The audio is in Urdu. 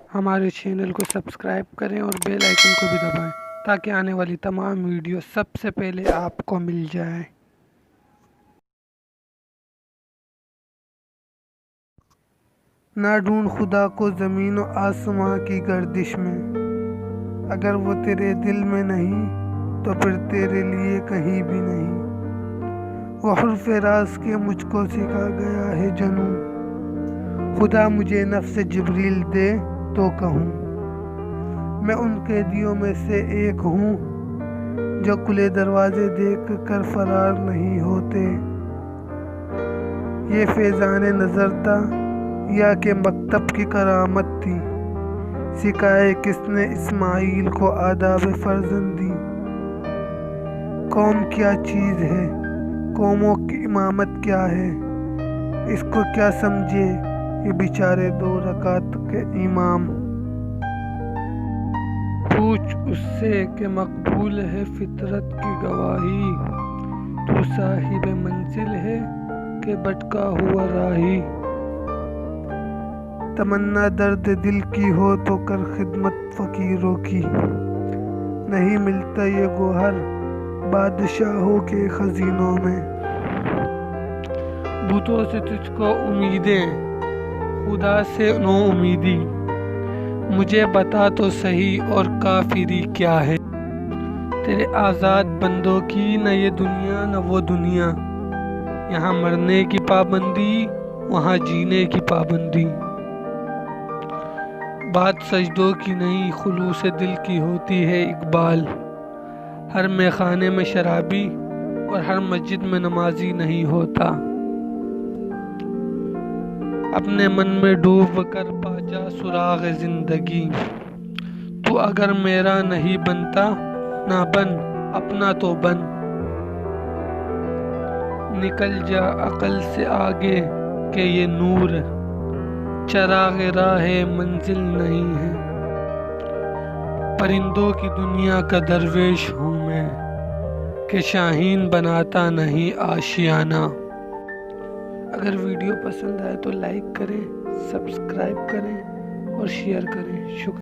ہمارے چینل کو سبسکرائب کریں اور بیل آئیکن کو بھی دبائیں تاکہ آنے والی تمام ویڈیو سب سے پہلے آپ کو مل جائیں۔ نہ ڈھونڈ خدا کو زمین و آسماں کی گردش میں، اگر وہ تیرے دل میں نہیں تو پھر تیرے لیے کہیں بھی نہیں۔ وہ حرف راز کے مجھ کو سکھا گیا ہے جنوں، خدا مجھے نفس جبریل دے تو کہوں۔ میں ان قیدیوں میں سے ایک ہوں جو کھلے دروازے دیکھ کر فرار نہیں ہوتے۔ یہ فیضان نظر تھا یا کہ مکتب کی کرامت تھی، سکھائے کس نے اسماعیل کو آداب فرزندی۔ قوم کیا چیز ہے، قوموں کی امامت کیا ہے، اس کو کیا سمجھے یہ بیچارے 2 رکعت کے امام۔ پوچھ اس سے کہ مقبول ہے فطرت کی گواہی، تو صاحب منزل ہے کہ بھٹکا ہوا راہی۔ تمنا درد دل کی ہو تو کر خدمت فقیروں کی، نہیں ملتا یہ گوہر بادشاہوں کے خزینوں میں۔ بتوں سے تجھ کو امیدیں، خدا سے نو امیدی، مجھے بتا تو صحیح اور کافری کیا ہے۔ تیرے آزاد بندوں کی نہ یہ دنیا نہ وہ دنیا، یہاں مرنے کی پابندی وہاں جینے کی پابندی۔ بات سجدوں کی نہیں خلوص دل کی ہوتی ہے اقبال، ہر میخانے میں شرابی اور ہر مسجد میں نمازی نہیں ہوتا۔ اپنے من میں ڈوب کر پا جا سراغ زندگی، تو اگر میرا نہیں بنتا نہ بن اپنا تو بن۔ نکل جا عقل سے آگے کہ یہ نور چراغ راہ منزل نہیں ہے۔ پرندوں کی دنیا کا درویش ہوں میں کہ شاہین بناتا نہیں آشیانہ۔ اگر ویڈیو پسند آئے تو لائک کریں، سبسکرائب کریں اور شیئر کریں۔ شکریہ۔